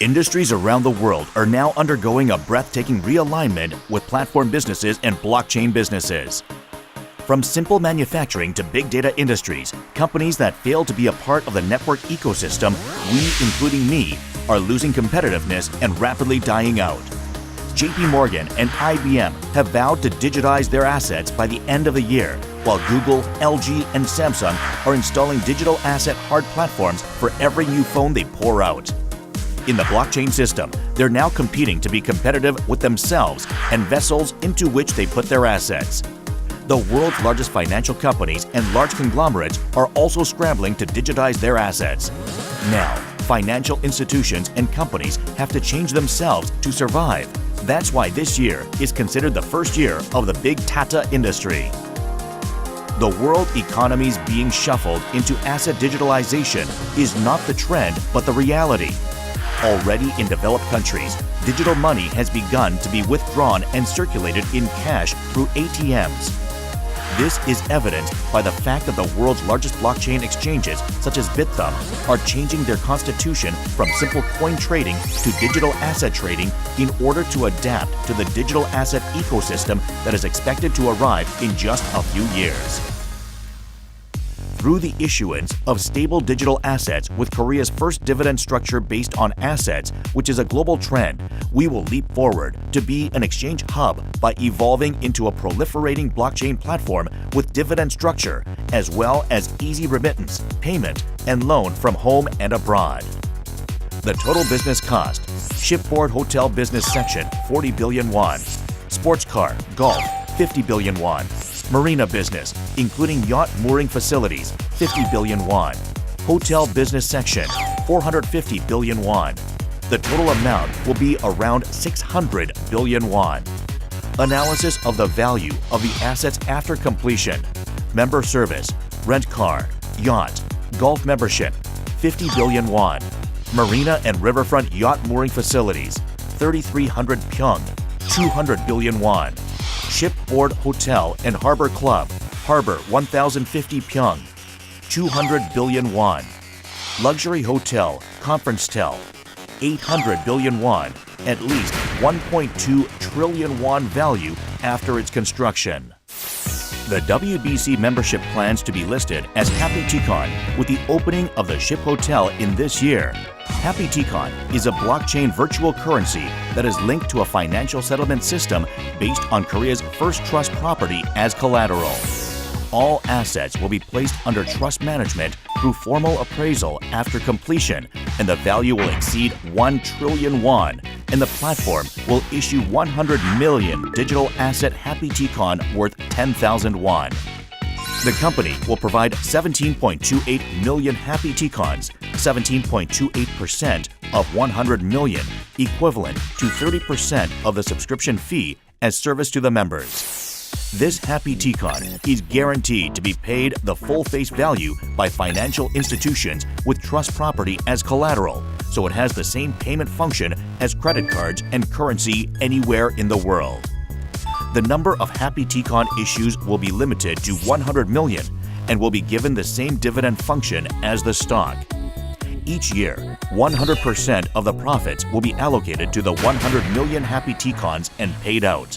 Industries around the world are now undergoing a breathtaking realignment with platform businesses and blockchain businesses. From simple manufacturing to big data industries, companies that fail to be a part of the network ecosystem, we, including me, are losing competitiveness and rapidly dying out. JP Morgan and IBM have vowed to digitize their assets by the end of the year, while Google, LG, and Samsung are installing digital asset hard platforms for every new phone they pour out. In the blockchain system, they're now competing to be competitive with themselves and vessels into which they put their assets. The world's largest financial companies and large conglomerates are also scrambling to digitize their assets. Now, financial institutions and companies have to change themselves to survive. That's why this year is considered the first year of the big data industry. The world economy's being shuffled into asset digitalization is not the trend, but the reality. Already in developed countries, digital money has begun to be withdrawn and circulated in cash through ATMs. This is evidenced by the fact that the world's largest blockchain exchanges, such as Bithumb, are changing their constitution from simple coin trading to digital asset trading in order to adapt to the digital asset ecosystem that is expected to arrive in just a few years. Through the issuance of stable digital assets with Korea's first dividend structure based on assets, which is a global trend, we will leap forward to be an exchange hub by evolving into a proliferating blockchain platform with dividend structure, as well as easy remittance, payment, and loan from home and abroad. The total business cost: shipboard hotel business section 40 billion won, sports car, golf 50 billion won, marina business, including yacht mooring facilities, 50 billion won. Hotel business section, 450 billion won. The total amount will be around 600 billion won. Analysis of the value of the assets after completion: member service, rent car, yacht, golf membership, 50 billion won. Marina and riverfront yacht mooring facilities, 3,300 pyong, 200 billion won. Shipboard Hotel and Harbor Club, Harbor 1,050 pyong, 200 billion won. Luxury Hotel, Conference Tel, 800 billion won, at least 1.2 trillion won value after its construction. The WBC membership plans to be listed as Happy Ticon with the opening of the Ship Hotel in this year. Happy Ticon is a blockchain virtual currency that is linked to a financial settlement system based on Korea's first trust property as collateral. All assets will be placed under trust management through formal appraisal after completion, and the value will exceed 1 trillion won, and the platform will issue 100 million digital asset Happy Ticon worth 10,000 won. The company will provide 17.28 million Happy Ticons, 17.28% of 100 million, equivalent to 30% of the subscription fee as service to the members. This Happy Ticon is guaranteed to be paid the full face value by financial institutions with trust property as collateral, so it has the same payment function as credit cards and currency anywhere in the world. The number of Happy Ticon issues will be limited to 100 million and will be given the same dividend function as the stock. Each year, 100% of the profits will be allocated to the 100 million Happy Ticons and paid out.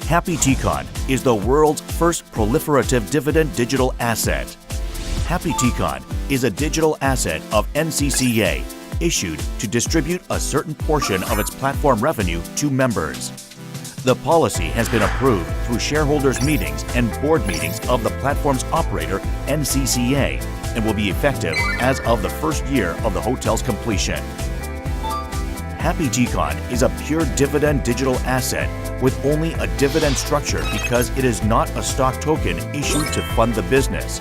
Happy Ticon is the world's first proliferative dividend digital asset. Happy Ticon is a digital asset of NCCA issued to distribute a certain portion of its platform revenue to members. The policy has been approved through shareholders' meetings and board meetings of the platform's operator, NCCA, and will be effective as of the first year of the hotel's completion. Happy Ticon is a pure dividend digital asset with only a dividend structure because it is not a stock token issued to fund the business.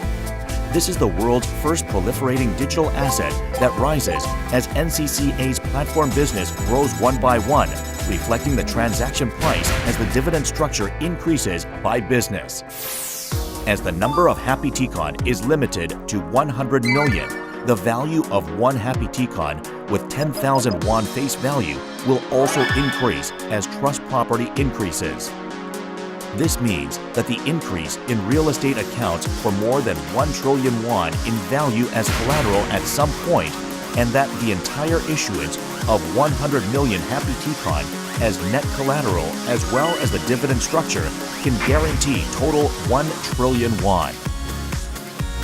This is the world's first proliferating digital asset that rises as NCCA's platform business grows one by one, reflecting the transaction price as the dividend structure increases by business. As the number of Happy Ticon is limited to 100 million, the value of one Happy Ticon with 10,000 won face value will also increase as trust property increases. This means that the increase in real estate accounts for more than 1 trillion won in value as collateral at some point, and that the entire issuance of 100 million Happy Ticon as net collateral as well as the dividend structure can guarantee total 1 trillion won.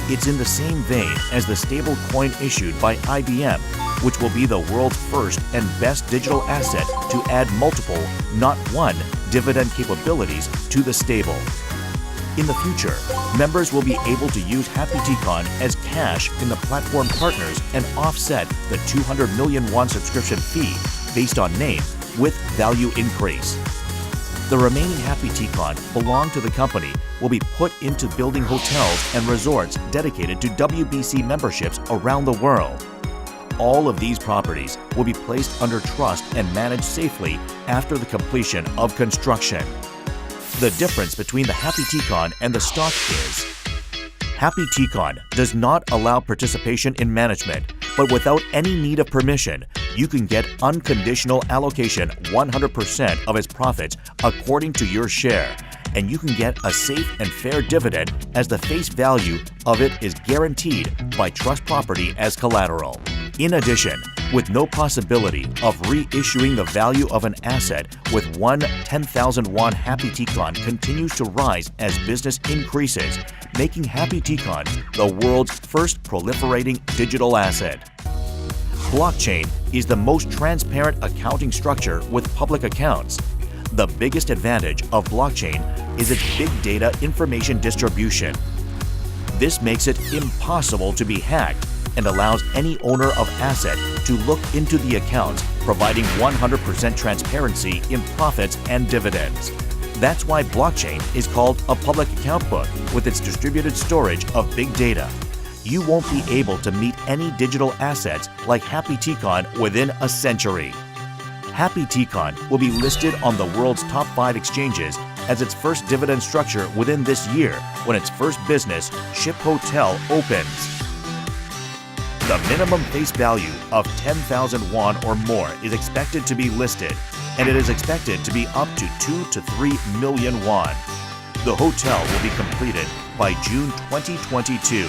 It's in the same vein as the stable coin issued by IBM, which will be the world's first and best digital asset to add multiple, not one, dividend capabilities to the stable. In the future, members will be able to use Happy Ticon as cash in the platform partners and offset the 200 million won subscription fee based on name with value increase. The remaining Happy Ticon belong to the company will be put into building hotels and resorts dedicated to WBC memberships around the world. All of these properties will be placed under trust and managed safely after the completion of construction. The difference between the Happy Ticon and the stock is Happy Ticon does not allow participation in management, but without any need of permission, you can get unconditional allocation 100% of its profits according to your share, and you can get a safe and fair dividend as the face value of it is guaranteed by trust property as collateral. In addition, with no possibility of reissuing the value of an asset with one 10,000 won Happy Ticon continues to rise as business increases, making Happy Ticon the world's first proliferating digital asset. Blockchain is the most transparent accounting structure with public accounts. The biggest advantage of blockchain is its big data information distribution. This makes it impossible to be hacked and allows any owner of asset to look into the accounts, providing 100% transparency in profits and dividends. That's why blockchain is called a public account book with its distributed storage of big data. You won't be able to meet any digital assets like Happy Ticon within a century. Happy Ticon will be listed on the world's top 5 exchanges as its first dividend structure within this year when its first business, Ship Hotel, opens. The minimum face value of 10,000 won or more is expected to be listed, and it is expected to be up to 2 to 3 million won. The hotel will be completed by June 2022.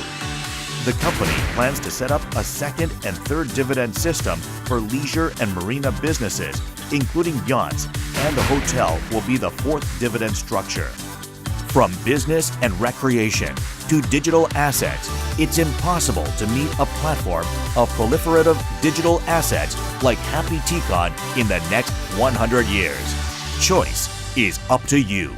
The company plans to set up a second and third dividend system for leisure and marina businesses, including yachts, and the hotel will be the fourth dividend structure. From business and recreation to digital assets, it's impossible to meet a platform of proliferative digital assets like Happy Ticon in the next 100 years. Choice is up to you.